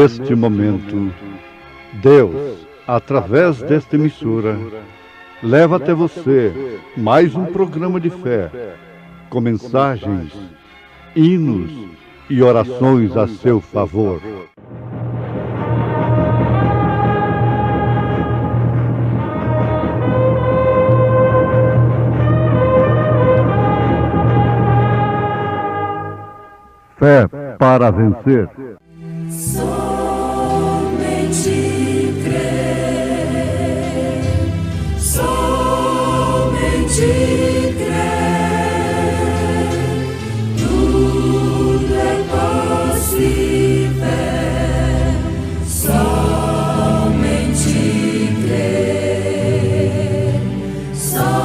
neste momento, Deus, através desta emissora, leva até você mais um programa de fé, com mensagens, hinos e orações a seu favor. Fé para vencer. Somente crer, somente crer, tudo é possível, somente crer, somente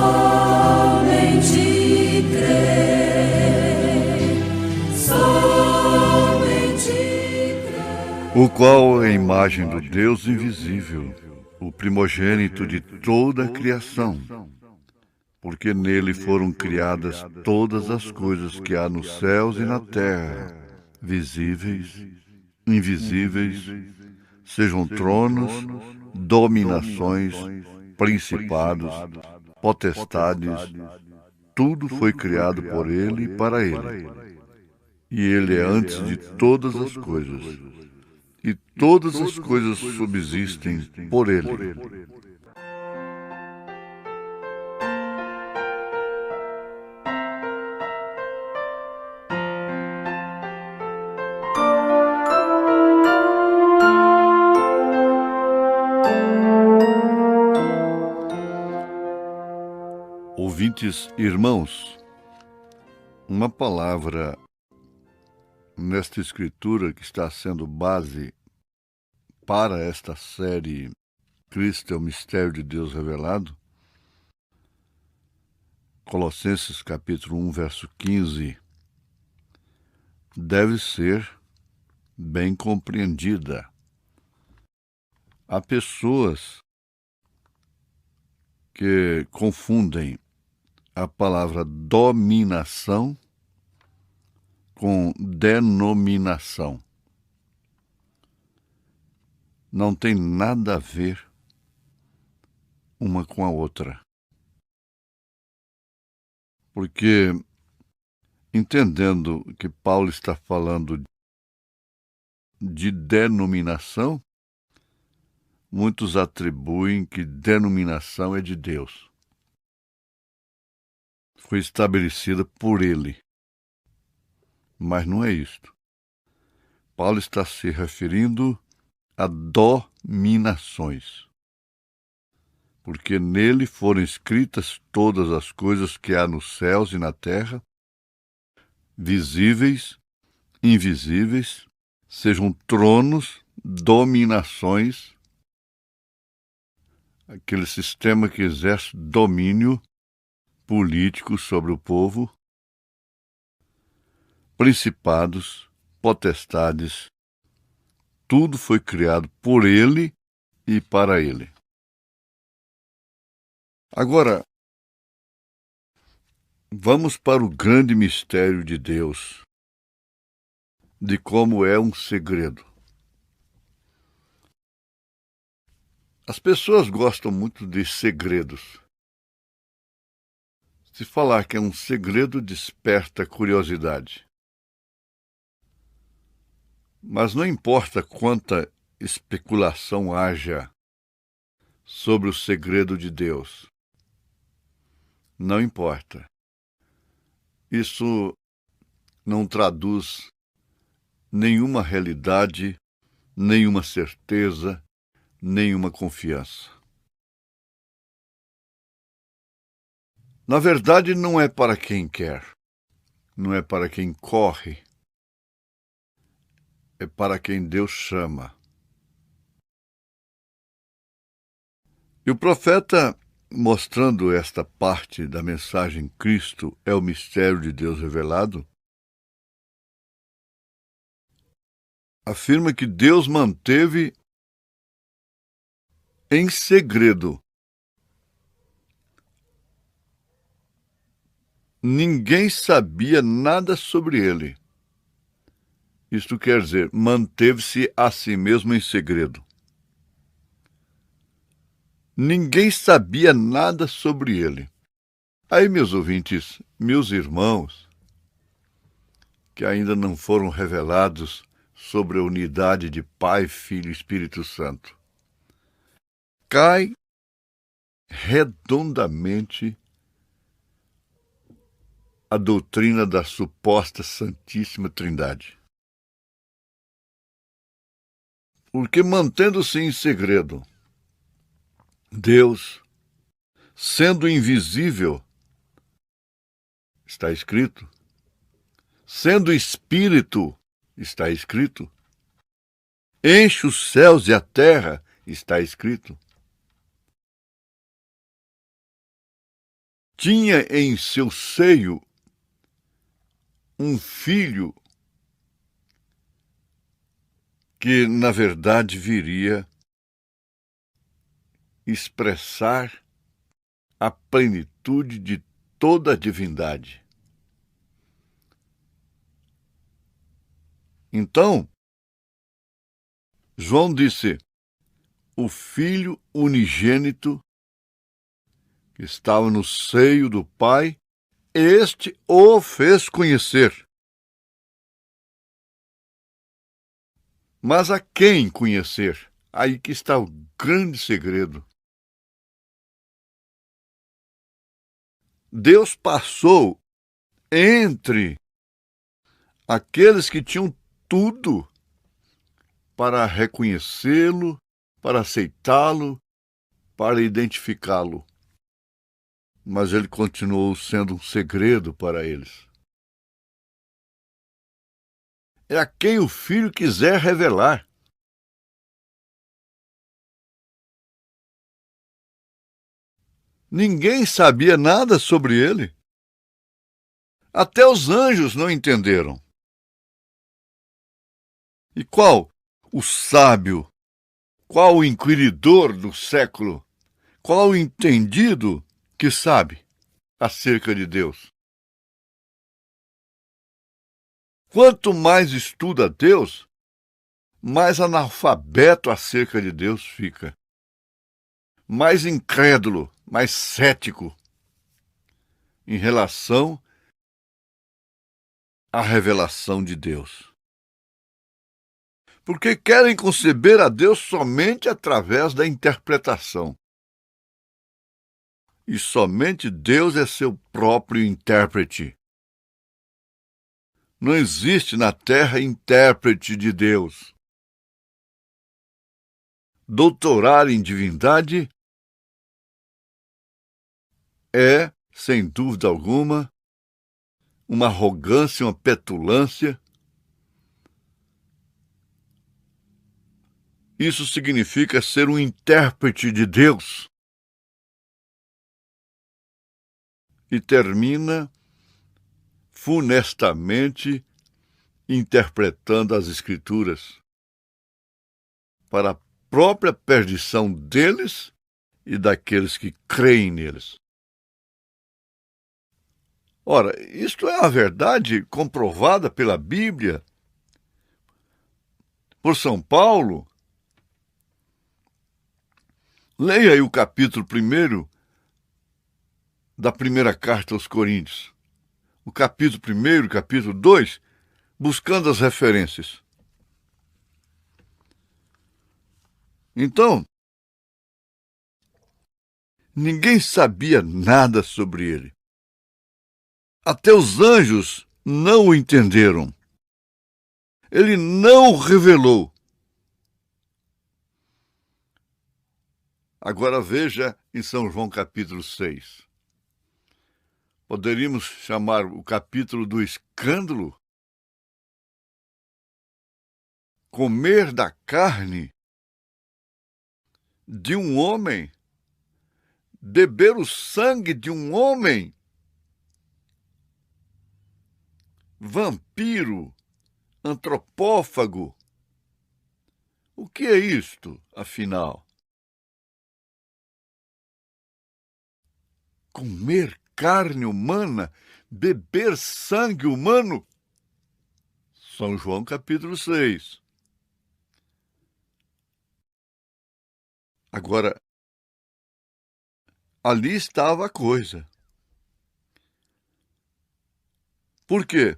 crer, somente crer. O qual é a imagem do Deus invisível, o primogênito de toda a criação, porque nele foram criadas todas as coisas que há nos céus e na terra, visíveis, invisíveis, sejam tronos, dominações, principados, potestades, tudo foi criado por ele e para ele. E ele é antes de todas as coisas. E todas as coisas subsistem por ele. Ouvintes irmãos, uma palavra nesta escritura que está sendo base para esta série Cristo é o Mistério de Deus Revelado, Colossenses capítulo 1, verso 15, deve ser bem compreendida. Há pessoas que confundem a palavra dominação com denominação. Não tem nada a ver uma com a outra. Porque, entendendo que Paulo está falando de denominação, muitos atribuem que denominação é de Deus. Foi estabelecida por ele. Mas não é isto. Paulo está se referindo a dominações, porque nele foram escritas todas as coisas que há nos céus e na terra, visíveis, invisíveis, sejam tronos, dominações, aquele sistema que exerce domínio político sobre o povo, principados, potestades, tudo foi criado por ele e para ele. Agora, vamos para o grande mistério de Deus, de como é um segredo. As pessoas gostam muito de segredos. Se falar que é um segredo, desperta curiosidade. Mas não importa quanta especulação haja sobre o segredo de Deus. Não importa. Isso não traduz nenhuma realidade, nenhuma certeza, nenhuma confiança. Na verdade, não é para quem quer, não é para quem corre, é para quem Deus chama. E o profeta, mostrando esta parte da mensagem Cristo é o mistério de Deus revelado, afirma que Deus manteve em segredo. Ninguém sabia nada sobre ele. Isto quer dizer, manteve-se a si mesmo em segredo. Ninguém sabia nada sobre ele. Aí, meus ouvintes, meus irmãos, que ainda não foram revelados sobre a unidade de Pai, Filho e Espírito Santo, cai redondamente a doutrina da suposta Santíssima Trindade. Porque, mantendo-se em segredo, Deus, sendo invisível, está escrito, sendo Espírito, está escrito, enche os céus e a terra, está escrito, tinha em seu seio um filho que, na verdade, viria expressar a plenitude de toda a divindade. Então, João disse, o Filho unigênito que estava no seio do Pai, este o fez conhecer. Mas a quem conhecer? Aí que está o grande segredo. Deus passou entre aqueles que tinham tudo para reconhecê-lo, para aceitá-lo, para identificá-lo. Mas ele continuou sendo um segredo para eles. É a quem o Filho quiser revelar. Ninguém sabia nada sobre ele. Até os anjos não entenderam. E qual o sábio, qual o inquiridor do século, qual o entendido que sabe acerca de Deus? Quanto mais estuda Deus, mais analfabeto acerca de Deus fica. Mais incrédulo, mais cético em relação à revelação de Deus. Porque querem conceber a Deus somente através da interpretação. E somente Deus é seu próprio intérprete. Não existe na terra intérprete de Deus. Doutorar em divindade é, sem dúvida alguma, uma arrogância, uma petulância. Isso significa ser um intérprete de Deus. E termina funestamente interpretando as Escrituras para a própria perdição deles e daqueles que creem neles. Ora, isto é a verdade comprovada pela Bíblia, por São Paulo. Leia aí o capítulo 1 da primeira carta aos Coríntios. O capítulo 1, o capítulo 2, buscando as referências. Então, ninguém sabia nada sobre ele. Até os anjos não o entenderam. Ele não o revelou. Agora veja em São João capítulo 6. Poderíamos chamar o capítulo do escândalo? Comer da carne de um homem, beber o sangue de um homem, vampiro, antropófago. O que é isto, afinal? Comer carne humana, beber sangue humano? São João capítulo 6. Agora, ali estava a coisa. Por quê?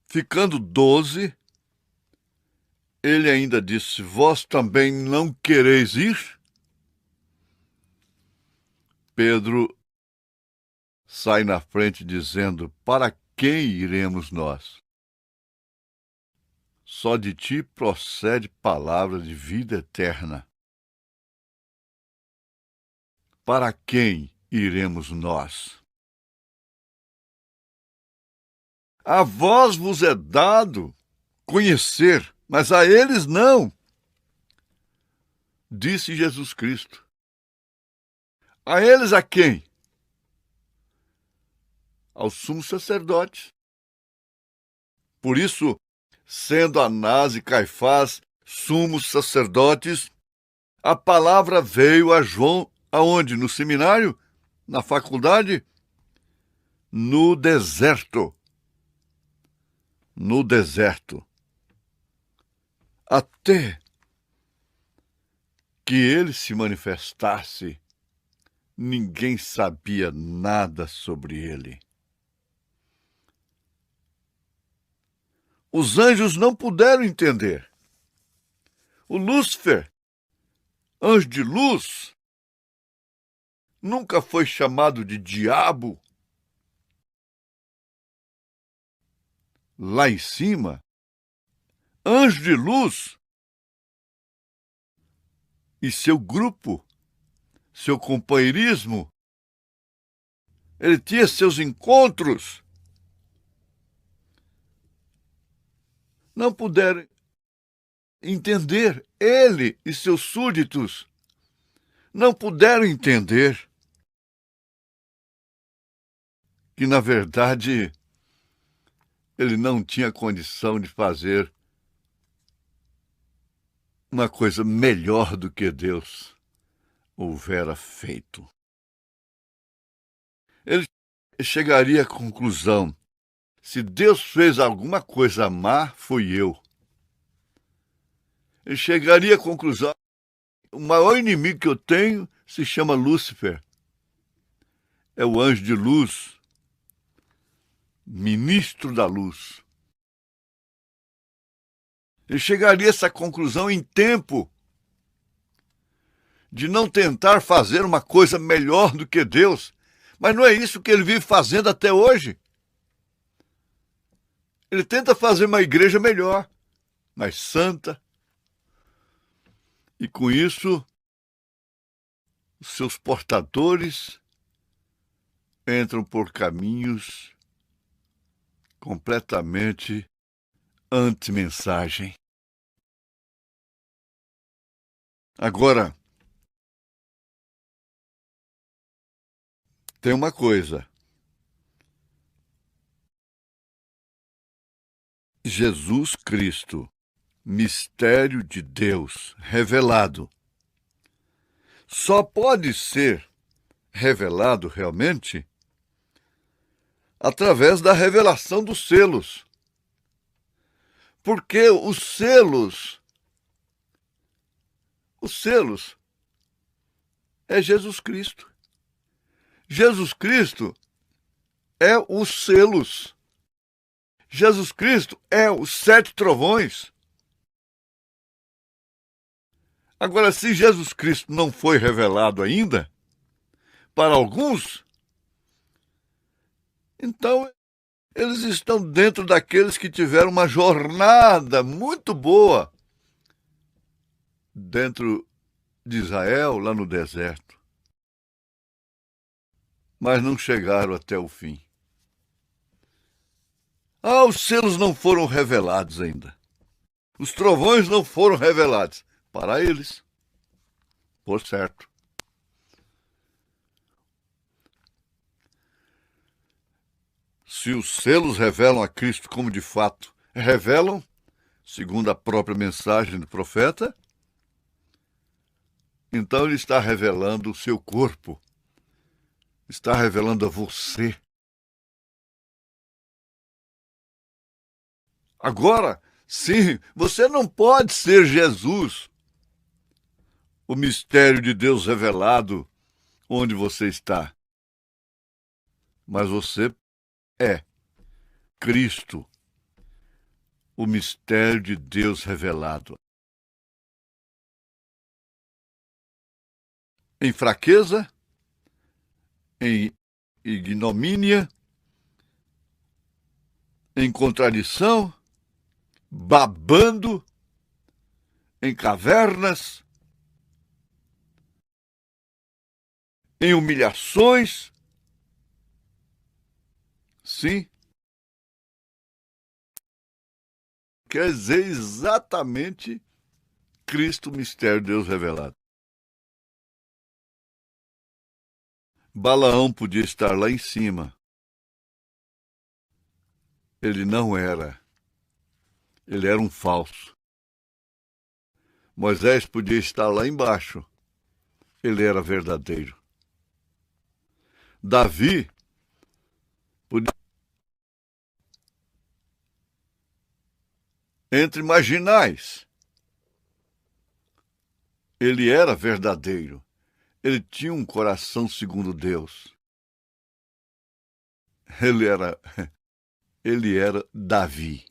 Ficando 12, ele ainda disse: vós também não quereis ir? Pedro sai na frente dizendo: para quem iremos nós? Só de ti procede palavra de vida eterna. Para quem iremos nós? A vós vos é dado conhecer, mas a eles não, disse Jesus Cristo. A eles a quem? Aos sumos sacerdotes. Por isso, sendo Anás e Caifás sumos sacerdotes, a palavra veio a João aonde? No seminário? Na faculdade? No deserto. No deserto. Até que ele se manifestasse, ninguém sabia nada sobre ele. Os anjos não puderam entender. O Lúcifer, anjo de luz, nunca foi chamado de diabo. Lá em cima, anjo de luz e seu grupo, seu companheirismo, ele tinha seus encontros. Não puderam entender, ele e seus súditos não puderam entender que, na verdade, ele não tinha condição de fazer uma coisa melhor do que Deus houvera feito. Ele chegaria à conclusão: se Deus fez alguma coisa má, fui eu. Ele chegaria à conclusão: o maior inimigo que eu tenho se chama Lúcifer. É o anjo de luz, ministro da luz. Ele chegaria a essa conclusão em tempo de não tentar fazer uma coisa melhor do que Deus, mas não é isso que ele vive fazendo até hoje. Ele tenta fazer uma igreja melhor, mais santa, e com isso os seus portadores entram por caminhos completamente anti-mensagem. Agora, tem uma coisa. Jesus Cristo, mistério de Deus revelado, só pode ser revelado realmente através da revelação dos selos. Porque os selos é Jesus Cristo. Jesus Cristo é os selos. Jesus Cristo é os 7 trovões. Agora, se Jesus Cristo não foi revelado ainda, para alguns, então eles estão dentro daqueles que tiveram uma jornada muito boa dentro de Israel, lá no deserto, mas não chegaram até o fim. Os selos não foram revelados ainda. Os trovões não foram revelados para eles. Por certo. Se os selos revelam a Cristo como de fato revelam, segundo a própria mensagem do profeta, então ele está revelando o seu corpo, está revelando a você. Agora, sim, você não pode ser Jesus, o mistério de Deus revelado onde você está. Mas você é Cristo, o mistério de Deus revelado. Em fraqueza, em ignomínia, em contradição, babando, em cavernas, em humilhações. Sim. Quer dizer exatamente Cristo, mistério de Deus revelado. Balaão podia estar lá em cima. Ele não era. Ele era um falso. Moisés podia estar lá embaixo. Ele era verdadeiro. Davi podia... Entre marginais. Ele era verdadeiro. Ele tinha um coração segundo Deus. Ele era Davi.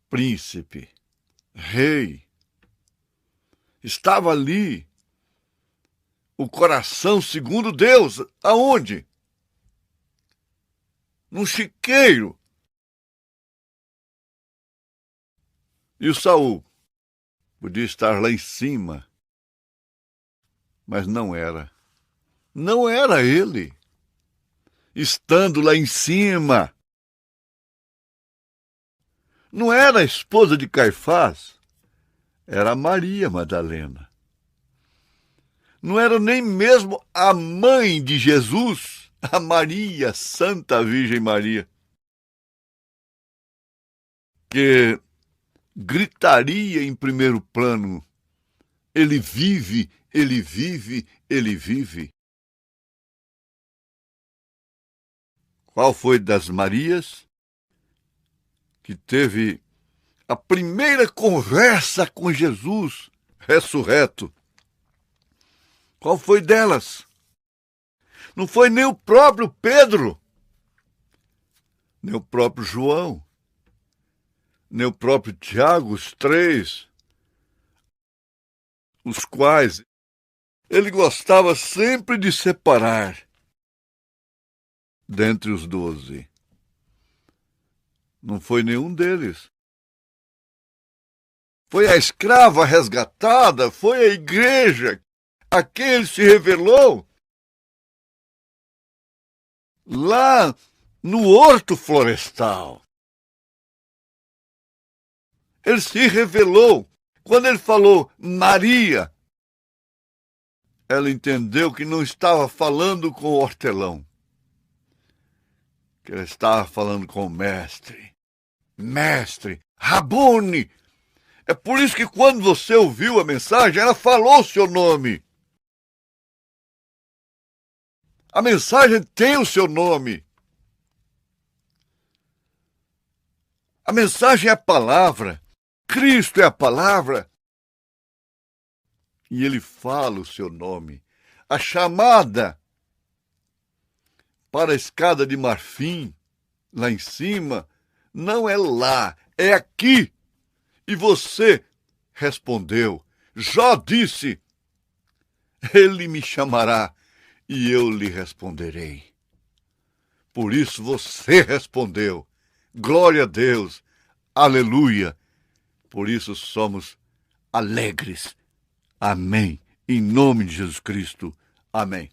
Príncipe, rei. Estava ali o coração segundo Deus. Aonde? No chiqueiro. E o Saul podia estar lá em cima, mas não era. Não era ele. Estando lá em cima. Não era a esposa de Caifás, era Maria Madalena. Não era nem mesmo a mãe de Jesus, a Maria, Santa Virgem Maria, que gritaria em primeiro plano: ele vive, ele vive, ele vive. Qual foi das Marias que teve a primeira conversa com Jesus ressurreto? Qual foi delas? Não foi nem o próprio Pedro, nem o próprio João, nem o próprio Tiago, os três, os quais ele gostava sempre de separar dentre os 12. Não foi nenhum deles. Foi a escrava resgatada, foi a igreja a quem ele se revelou lá no horto florestal. Ele se revelou. Quando ele falou Maria, ela entendeu que não estava falando com o hortelão, que ela estava falando com o mestre. Mestre, Rabone. É por isso que quando você ouviu a mensagem, ela falou o seu nome. A mensagem tem o seu nome. A mensagem é a palavra. Cristo é a palavra. E ele fala o seu nome. A chamada para a escada de marfim, lá em cima, não é lá, é aqui. E você respondeu. Jó disse: ele me chamará e eu lhe responderei. Por isso você respondeu. Glória a Deus. Aleluia. Por isso somos alegres. Amém. Em nome de Jesus Cristo. Amém.